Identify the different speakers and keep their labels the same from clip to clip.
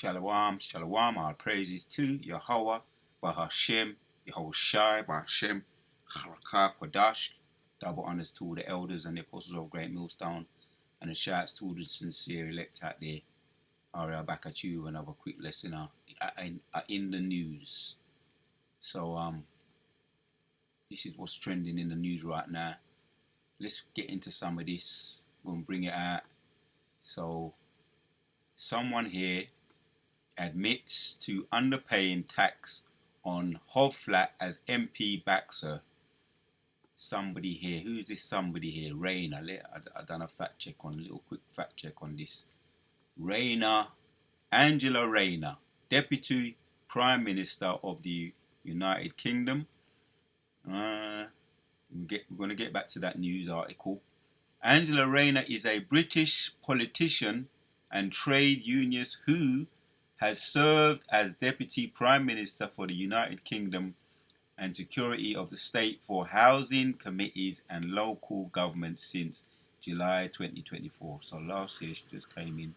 Speaker 1: Shalom, shalom, all praises to Yahweh, Bahashem, Yahweh Shai, Bahashem, Harakah, Quadash. Double honors to all the elders and the apostles of Great Millstone, and the shouts to all the sincere elect out there. Alright, back at you, another quick lesson in the news. So, this is what's trending in the news right now. Let's get into some of this. We're going to bring it out. So, someone here admits to underpaying tax on Hov flat as MP Baxter. Somebody here. Who is this somebody here? Rayner. I done a little quick fact check on this. Rayner, Angela Rayner, Deputy Prime Minister of the United Kingdom. We're going to get back to that news article. Angela Rayner is a British politician and trade unionist who has served as Deputy Prime Minister for the United Kingdom and Secretary of the State for Housing Committees and Local Government since July 2024. So last year she just came in.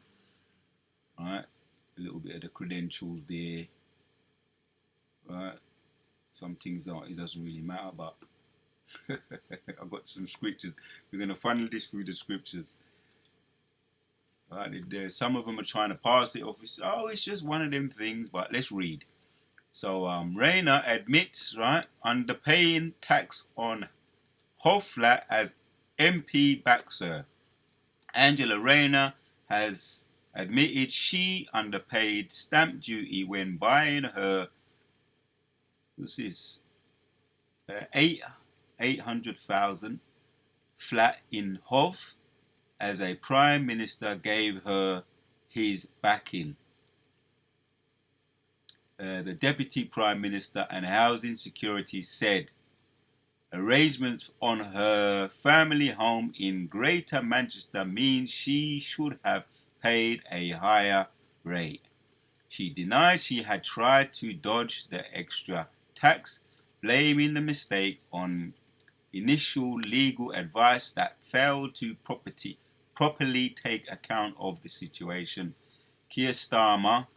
Speaker 1: Alright, a little bit of the credentials there. Right, some things it doesn't really matter, but I've got some scriptures. We're going to funnel this through the scriptures. Right, some of them are trying to pass it off. It's just one of them things, but let's read. So, Rayner admits, right, underpaying tax on Hov flat as MP Baxter. Angela Rayner has admitted she underpaid stamp duty when buying her, what's this, 800,000 flat in Hov, as a Prime Minister gave her his backing. The Deputy Prime Minister and Housing Security said arrangements on her family home in Greater Manchester mean she should have paid a higher rate. She denied she had tried to dodge the extra tax, blaming the mistake on initial legal advice that failed to properly take account of the situation. Keir Starmer,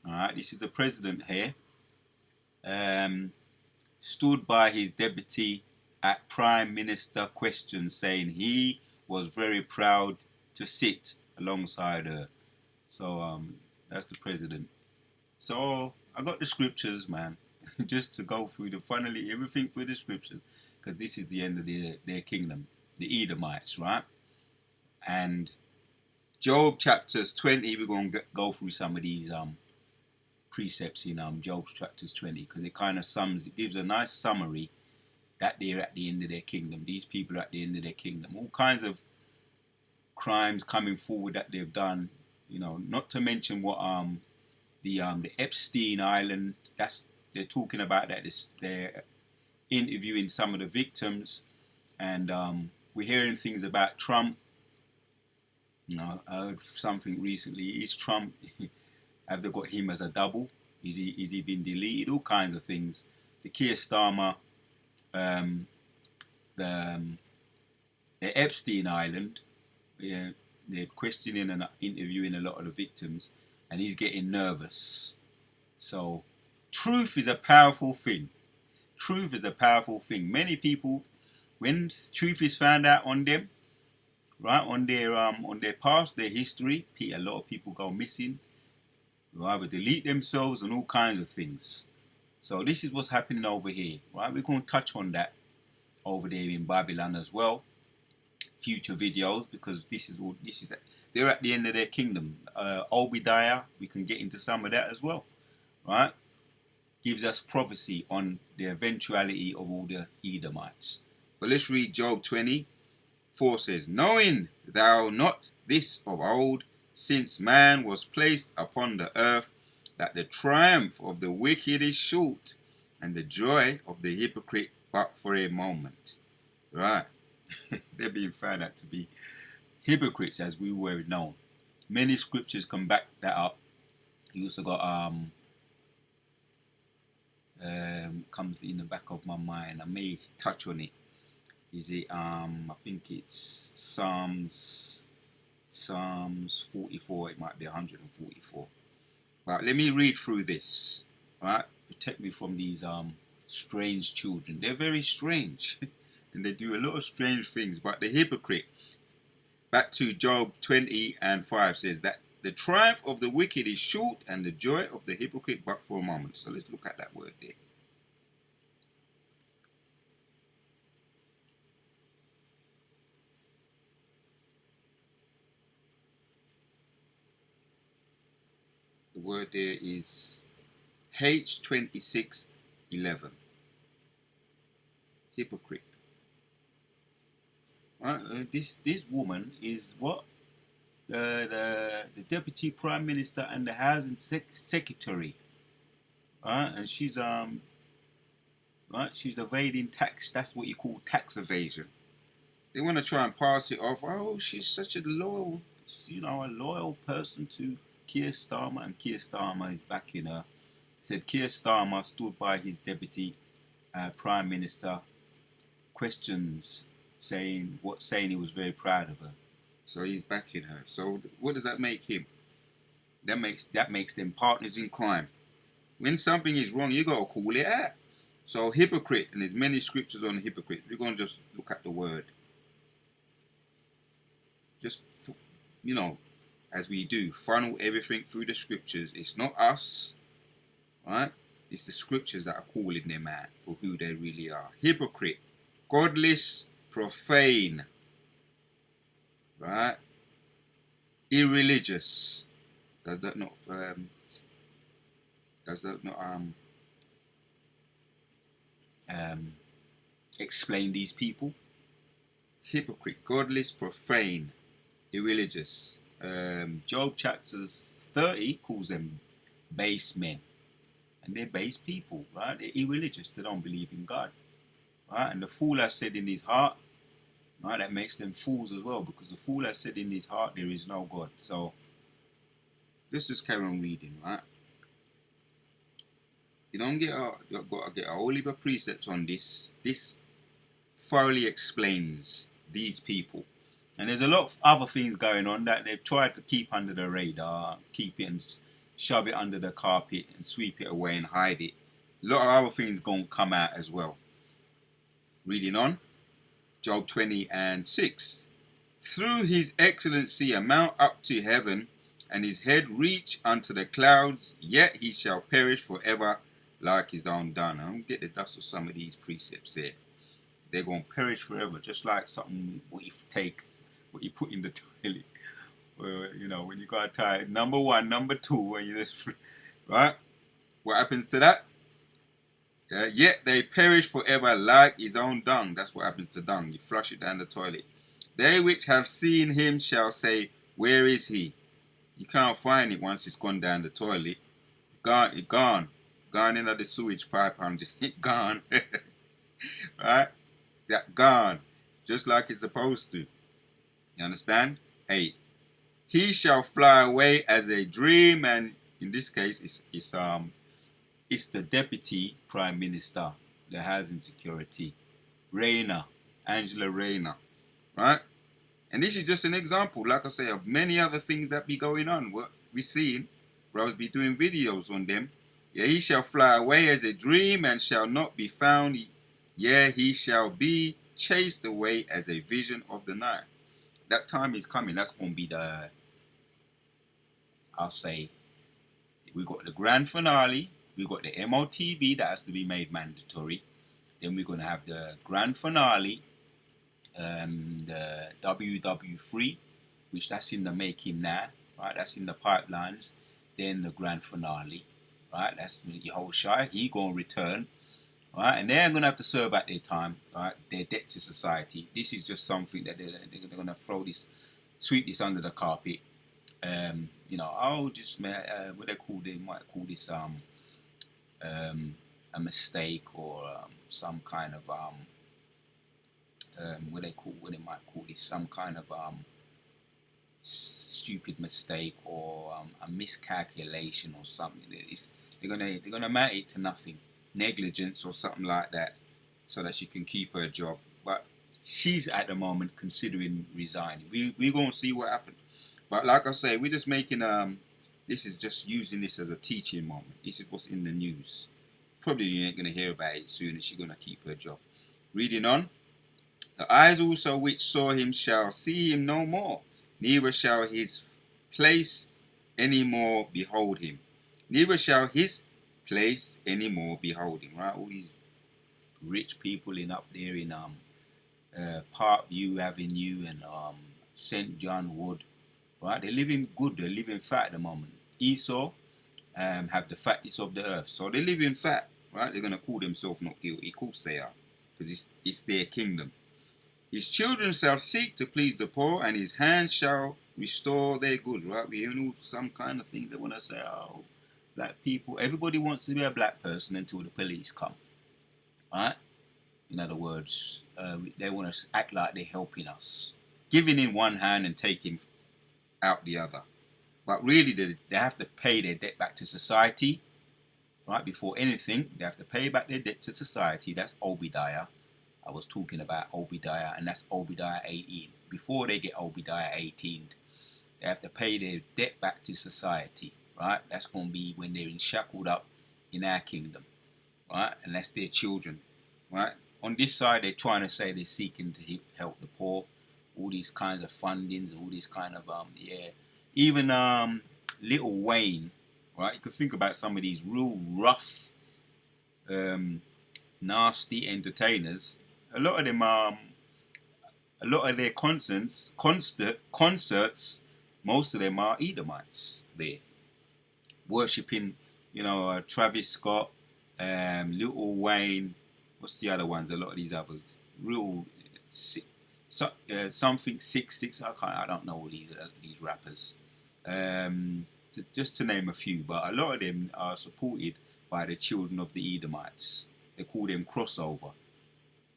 Speaker 1: alright, this is the president here, stood by his deputy at Prime Minister questions, saying he was very proud to sit alongside her. So that's the president. So I got the scriptures, man, just to go through funnily everything through the scriptures, because this is the end of their kingdom, the Edomites, right? And Job chapters 20, we're going to go through some of these precepts in Job chapters 20, because it gives a nice summary that they're at the end of their kingdom. These people are at the end of their kingdom. All kinds of crimes coming forward that they've done, not to mention what the Epstein Island, they're talking about that. They're interviewing some of the victims, and we're hearing things about Trump. I heard something recently. Is Trump, have they got him as a double? Is he been deleted? All kinds of things. The Keir Starmer, the Epstein Island, they're questioning and interviewing a lot of the victims, and he's getting nervous. So, truth is a powerful thing. Truth is a powerful thing. Many people, when truth is found out on them, right, on their past, their history, a lot of people go missing. They either delete themselves and all kinds of things. So this is what's happening over here, right? We're going to touch on that over there in Babylon as well. Future videos, because they're at the end of their kingdom. Obadiah, we can get into some of that as well, right? Gives us prophecy on the eventuality of all the Edomites. But let's read Job 20:4 says, knowing thou not this of old, since man was placed upon the earth, that the triumph of the wicked is short, and the joy of the hypocrite but for a moment. Right. They're being found out to be hypocrites, as we were known. Many scriptures can back that up. You also got comes in the back of my mind. I may touch on it. Is it I think it's Psalms 44. It might be 144. Right, let me read through this. Right, protect me from these strange children. They're very strange, and they do a lot of strange things. But the hypocrite, back to Job 20:5 says that the triumph of the wicked is short, and the joy of the hypocrite but for a moment. So let's look at that word there. The word there is H26:11. Hypocrite. Right? This woman is what the deputy prime minister and the housing secretary. Right, and she's evading tax. That's what you call tax evasion. They want to try and pass it off. Oh, she's such a loyal person to Keir Starmer, and Keir Starmer is backing her. Said Keir Starmer stood by his deputy prime minister questions, saying he was very proud of her. So he's backing her. So what does that make him? That makes them partners in crime. When something is wrong, you gotta call it out. So hypocrite, and there's many scriptures on hypocrite. We're gonna just look at the word. Just as we do, funnel everything through the scriptures. It's not us, right? It's the scriptures that are calling them out for who they really are. Hypocrite, godless, profane, right? Irreligious. Does that not explain these people? Hypocrite, godless, profane, irreligious. Job chapters 30 calls them base men, and they're base people, right? They're irreligious. They don't believe in God, right? And the fool has said in his heart, right? That makes them fools as well, because the fool has said in his heart there is no God. So let's just carry on reading, right? You've got to get a whole heap of precepts on this. This thoroughly explains these people. And there's a lot of other things going on that they've tried to keep under the radar, keep it and shove it under the carpet and sweep it away and hide it. A lot of other things going to come out as well. Reading on, Job 20:6. Through his excellency a mount up to heaven, and his head reach unto the clouds, yet he shall perish forever like his own dung. I don't get the dust of some of these precepts here. They're going to perish forever, just like something what you put in the toilet. When you got tired, number one, number two, and you just, right? What happens to that? Yet they perish forever like his own dung. That's what happens to dung. You flush it down the toilet. They which have seen him shall say, where is he? You can't find it once it's gone down the toilet. Gone into the sewage pipe and just gone. Right? That gone. Just like it's supposed to. You understand? 8. He shall fly away as a dream, and in this case it's the deputy prime minister, the housing security, Angela Rayner, right? And this is just an example, like I say, of many other things that be going on. What we seeing, brothers be doing videos on them. Yeah, he shall fly away as a dream and shall not be found. Yeah, he shall be chased away as a vision of the night. That time is coming. That's going to be I'll say, we got the grand finale. We got the MOTB that has to be made mandatory. Then we're going to have the grand finale, the WW3, which that's in the making now, right? That's in the pipelines. Then the grand finale, right? That's Yahushua. He going to return, right? And they're going to have to serve at their time, right? Their debt to society. This is just something that they're going to sweep this under the carpet. What they might call this a mistake, or some kind of what they might call this, some kind of stupid mistake, or a miscalculation or something. They're gonna mount it to nothing, negligence or something like that, so that she can keep her job. But she's at the moment considering resigning. We're gonna see what happens. But like I say, we're just making This is just using this as a teaching moment. This is what's in the news. Probably you ain't going to hear about it soon, and she's going to keep her job. Reading on. The eyes also which saw him shall see him no more, neither shall his place any more behold him. Neither shall his place any more behold him. Right? All these rich people in up there in Parkview Avenue and St. John Wood. Right? They're living good, they're living fat at the moment. Esau have the fatness of the earth. So they're living fat. Right? They're going to call themselves not guilty. Of course they are. Because it's their kingdom. His children shall seek to please the poor, and his hands shall restore their goods. Right? We know some kind of things that want to say, oh, black people. Everybody wants to be a black person until the police come. Right? In other words, they want to act like they're helping us. Giving in one hand and taking out the other. But really, they have to pay their debt back to society. Right? Before anything, they have to pay back their debt to society. That's Obadiah. I was talking about Obadiah, and that's Obadiah 18. Before they get Obadiah 18, they have to pay their debt back to society, right? That's going to be when they're shackled up in our kingdom, right? And that's their children, right? On this side, they're trying to say they're seeking to help the poor, all these kinds of fundings, all these kind of, even Little Wayne, right? You could think about some of these real rough, nasty entertainers. A lot of them, a lot of their concerts, most of them are Edomites there, worshipping, Travis Scott, Little Wayne. What's the other ones? A lot of these others, real, something 6 I don't know all these rappers. Just to name a few, but a lot of them are supported by the children of the Edomites. They call them crossover.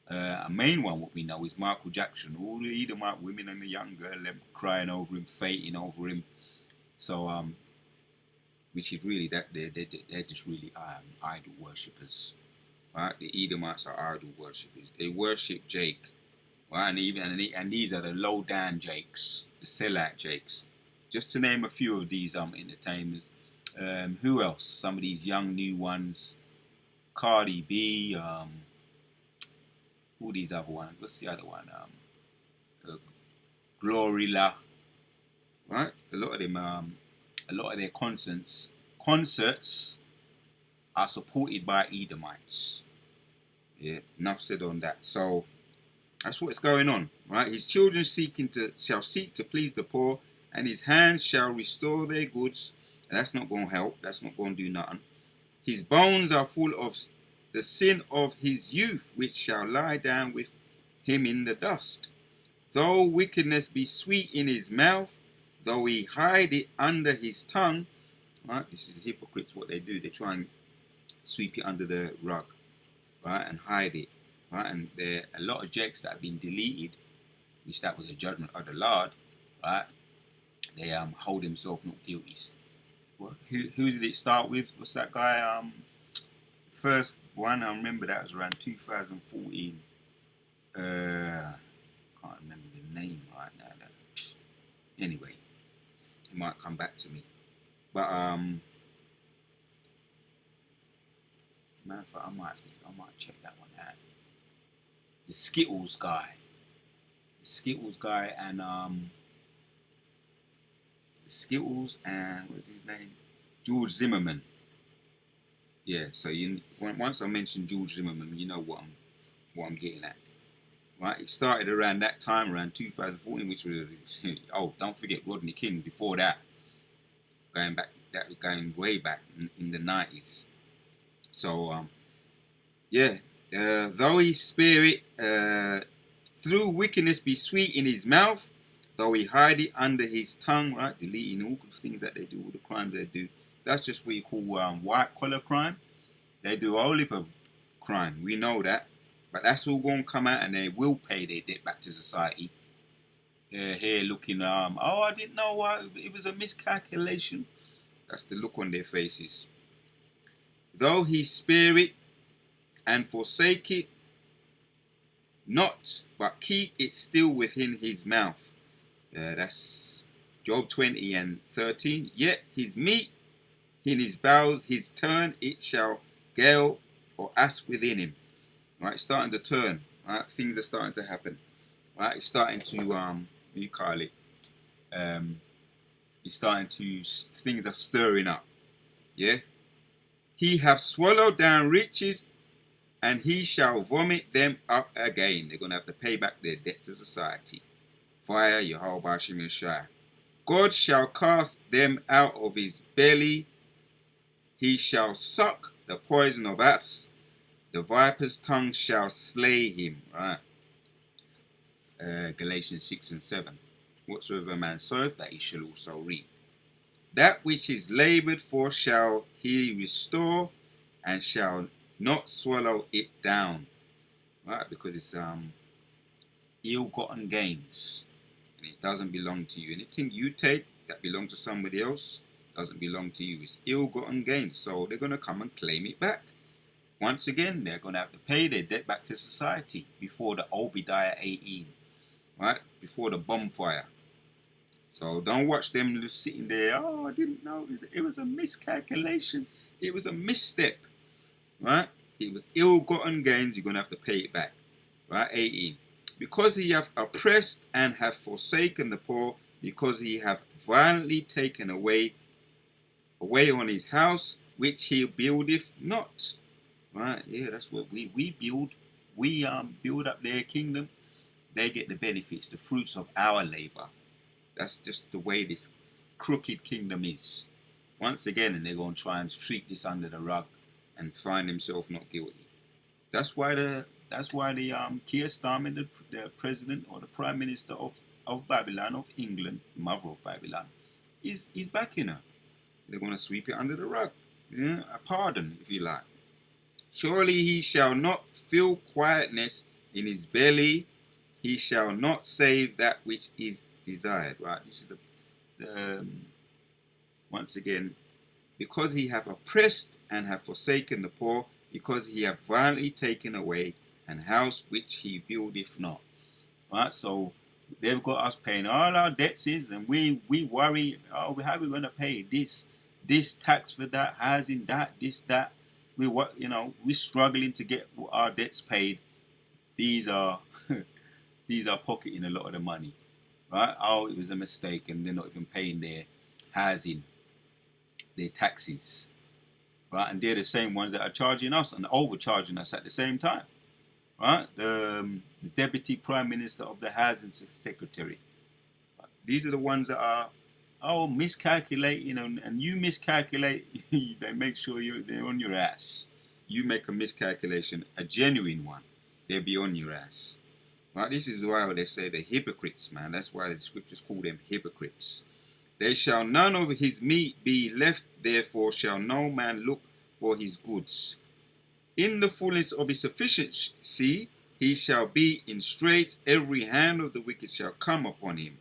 Speaker 1: A main one, what we know, is Michael Jackson. All the Edomite women and the young girl, them crying over him, fainting over him. So, which is really that they're just really idol worshippers, right? The Edomites are idol worshippers. They worship Jake, right? And these are the low down Jakes, the sellout Jakes. Just to name a few of these entertainers. Who else? Some of these young new ones. Cardi B. All these other ones. What's the other one? Glorilla. Right? A lot of them. A lot of their concerts are supported by Edomites. Yeah. Enough said on that. So that's what's going on. Right? His children shall seek to please the poor, and his hands shall restore their goods. And that's not going to help. That's not going to do nothing. His bones are full of the sin of his youth, which shall lie down with him in the dust. Though wickedness be sweet in his mouth, though he hide it under his tongue. Right? This is hypocrites, what they do. They try and sweep it under the rug, right, and hide it. Right? And there are a lot of jakes that have been deleted, which that was a judgment of the Lord. Right? They hold themselves not guilty. Well, who did it start with? What's that guy? First one, I remember that was around 2014. Can't remember the name right now. Anyway, it might come back to me. But I might check that one out. The Skittles guy, and the Skittles and what's his name? George Zimmerman. Yeah, so once I mentioned George Zimmerman, you know what I'm getting at, right? It started around that time, around 2014, which was don't forget Rodney King. Before that, going way back in the 90s. So though his spirit through wickedness be sweet in his mouth, though he hide it under his tongue, right? Deleting all the things that they do, all the crimes they do. That's just what you call white collar crime. They do a whole heap of crime. We know that. But that's all going to come out, and they will pay their debt back to society. Here looking, I didn't know why. It was a miscalculation. That's the look on their faces. Though he spare it and forsake it not, but keep it still within his mouth. That's Job 20 and 13. Yet his meat in his bowels, his turn, it shall gale or ask within him. Right, it's starting to turn. Right, things are starting to happen. Right, it's starting to what do you call it? It's starting to things are stirring up. Yeah. He hath swallowed down riches, and he shall vomit them up again. They're gonna have to pay back their debt to society via Yehovah Shemeshai. God shall cast them out of his belly. He shall suck the poison of apes. The viper's tongue shall slay him. Right. Galatians 6 and 7. Whatsoever a man soweth, that he shall also reap. That which is laboured for shall he restore, and shall not swallow it down. Right, because it's ill-gotten gains, and it doesn't belong to you. Anything you take that belongs to somebody else doesn't belong to you. It's ill-gotten gains, so they're going to come and claim it back. Once again, they're going to have to pay their debt back to society before the Obadiah 18, right? Before the bonfire. So don't watch them just sitting there, oh, I didn't know, it was a miscalculation, it was a misstep, right? It was ill-gotten gains, you're going to have to pay it back, right? 18. Because he hath oppressed and hath forsaken the poor, because he hath violently taken away on his house, which he buildeth not. Right? Yeah, that's what we build. We build up their kingdom. They get the benefits, the fruits of our labor. That's just the way this crooked kingdom is. Once again, and they're going to try and sweep this under the rug and find themselves not guilty. That's why the Keir Starmer, the president or the prime minister of Babylon, of England, mother of Babylon, is backing her. They're going to sweep it under the rug. Yeah, a pardon, if you like. Surely he shall not feel quietness in his belly. He shall not save that which is desired. Right. This is the once again, because he hath oppressed and hath forsaken the poor, because he hath violently taken away an house which he buildeth not. Right. So they've got us paying all our debts, and we worry. Oh, how are we going to pay this tax for that, housing, this, that. We're struggling to get our debts paid. These are pocketing a lot of the money, right? Oh, it was a mistake, and they're not even paying their housing, their taxes, right? And they're the same ones that are charging us and overcharging us at the same time, right? The deputy prime minister of the housing secretary. These are the ones that are miscalculating, and you miscalculate, they make sure they're on your ass. You make a miscalculation, a genuine one, they'll be on your ass. Right? This is why they say the hypocrites, man. That's why the scriptures call them hypocrites. There shall none of his meat be left, therefore shall no man look for his goods. In the fullness of his sufficiency he shall be in straits, every hand of the wicked shall come upon him.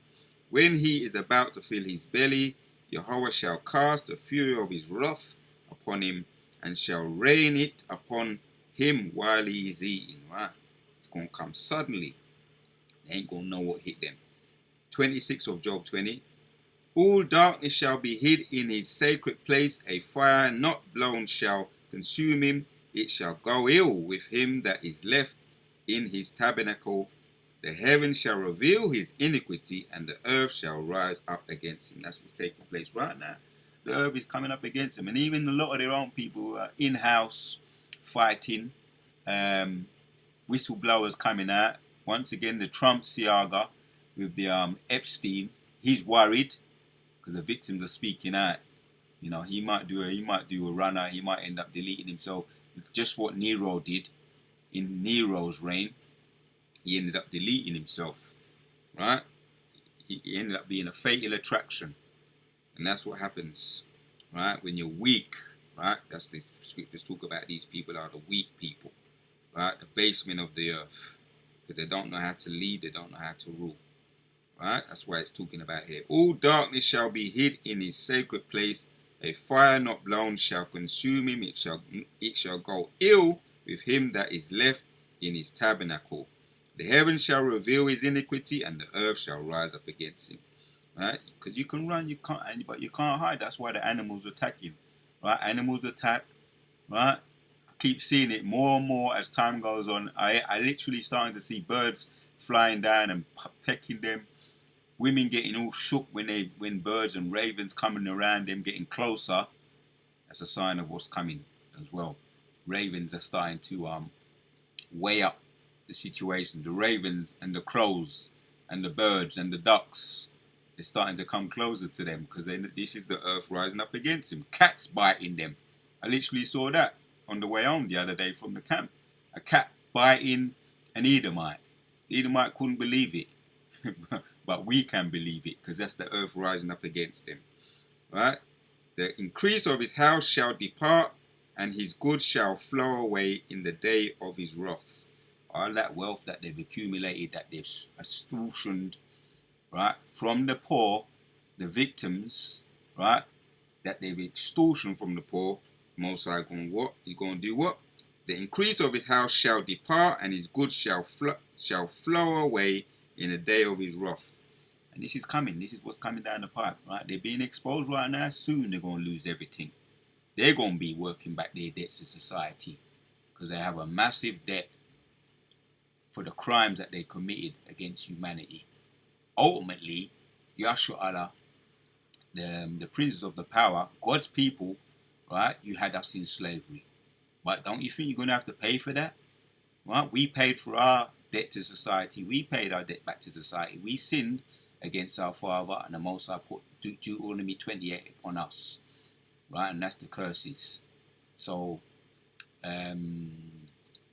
Speaker 1: When he is about to fill his belly, Yahweh shall cast the fury of his wrath upon him, and shall rain it upon him while he is eating. Right? It's going to come suddenly. They ain't going to know what hit them. 26 of Job 20. All darkness shall be hid in his sacred place. A fire not blown shall consume him. It shall go ill with him that is left in his tabernacle. The heavens shall reveal his iniquity, and the earth shall rise up against him. That's what's taking place right now. The earth is coming up against him, and even a lot of their own people are in-house fighting. Whistleblowers coming out. Once again, the Trump saga with the Epstein. He's worried because the victims are speaking out. He might do a runner. He might end up deleting himself. Just what Nero did in Nero's reign. He ended up deleting himself, right? He ended up being a fatal attraction. And that's what happens, right? When you're weak, right? That's the scriptures talk about. These people are the weak people, right? The basement of the earth. Because they don't know how to lead, they don't know how to rule, right? That's why it's talking about here. All darkness shall be hid in his sacred place. A fire not blown shall consume him. It shall go ill with him that is left in his tabernacle. The heavens shall reveal his iniquity, and the earth shall rise up against him. right? Because you can run, you can't, but you can't hide. That's why the animals attack you, right? Animals attack, right? I keep seeing it more and more as time goes on. I literally starting to see birds flying down and pecking them. Women getting all shook when birds and ravens coming around them getting closer. That's a sign of what's coming as well. Ravens are starting to weigh up the situation. The ravens and the crows and the birds and the ducks, they're starting to come closer to them because this is the earth rising up against them. Cats biting them. I literally saw that on the way home the other day from the camp. A cat biting an Edomite. The Edomite couldn't believe it, but we can believe it because that's the earth rising up against them. Right? The increase of his house shall depart, and his goods shall flow away in the day of his wrath. All that wealth that they've accumulated, that they've extortioned, right, from the poor, the victims, right, that they've extortioned from the poor, Most High going what? He's going to do what? The increase of his house shall depart, and his goods shall flow away in the day of his wrath. And this is coming. This is what's coming down the pipe, right? They're being exposed right now. Soon they're going to lose everything. They're going to be working back their debts to society because they have a massive debt for the crimes that they committed against humanity. Ultimately, Yahshua Allah, the princes of the power, God's people, right? You had us in slavery. But don't you think you're going to have to pay for that? Right? We paid for our debt to society. We paid our debt back to society. We sinned against our Father, and the Most High put Deuteronomy 28 upon us. Right? And that's the curses. So,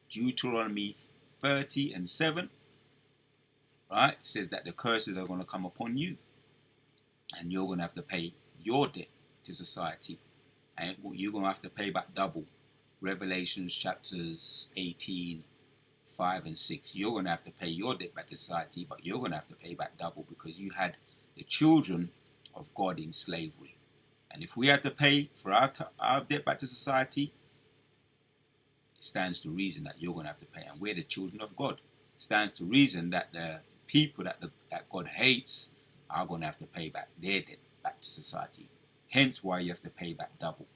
Speaker 1: Deuteronomy 30 and 7, right, says that the curses are going to come upon you. And you're going to have to pay your debt to society. And you're going to have to pay back double. Revelations chapters 18, 5 and 6. You're going to have to pay your debt back to society, but you're going to have to pay back double because you had the children of God in slavery. And if we had to pay for our debt back to society, it stands to reason that you're going to have to pay. And we're the children of God. It stands to reason that the people that God hates are going to have to pay back their debt back to society. Hence why you have to pay back double.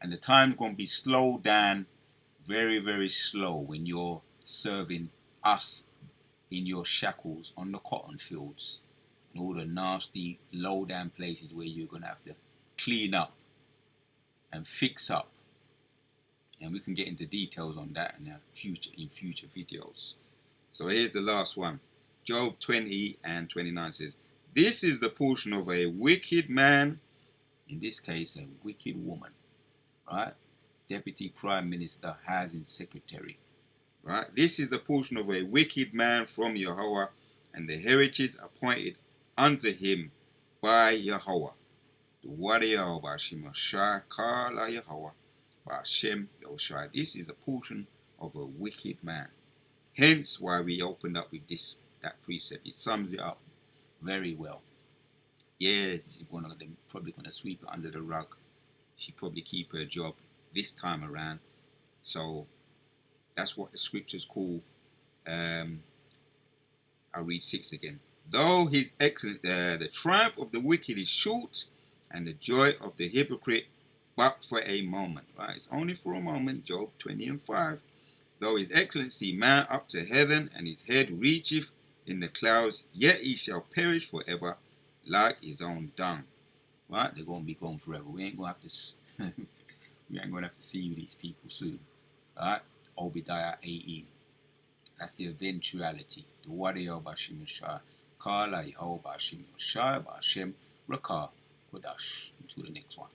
Speaker 1: And the time's going to be slowed down very, very slow when you're serving us in your shackles on the cotton fields and all the nasty, low-down places where you're going to have to clean up and fix up. And we can get into details on that in future videos. So here's the last one. Job 20 and 29 says, "This is the portion of a wicked man," in this case a wicked woman, right? Deputy Prime Minister, Housing Secretary, right? "This is the portion of a wicked man from Yahweh, and the heritage appointed unto him by Yahweh. The warrior by Shem Shai Kala Yahweh by Shem Yoshai." This is the portion of a wicked man. Hence why we opened up with that precept. It sums it up very well. Yeah, they're probably going to sweep it under the rug. She probably keep her job this time around. So that's what the scriptures call. I'll read 6 again. "Though his excellent, the triumph of the wicked is short, and the joy of the hypocrite but for a moment." Right? It's only for a moment. Job 20 and 5. "Though his excellency mount up to heaven, and his head reacheth in the clouds, yet he shall perish forever like his own dung." Right? They're going to be gone forever. We ain't going to have to we ain't going to have to see you, these people, soon. Right? Obadiah 18. That's the eventuality. The warrior Bashim Shah. Kala Yehovah Bashim Shah Bashem Rakah Kodash. Until the next one.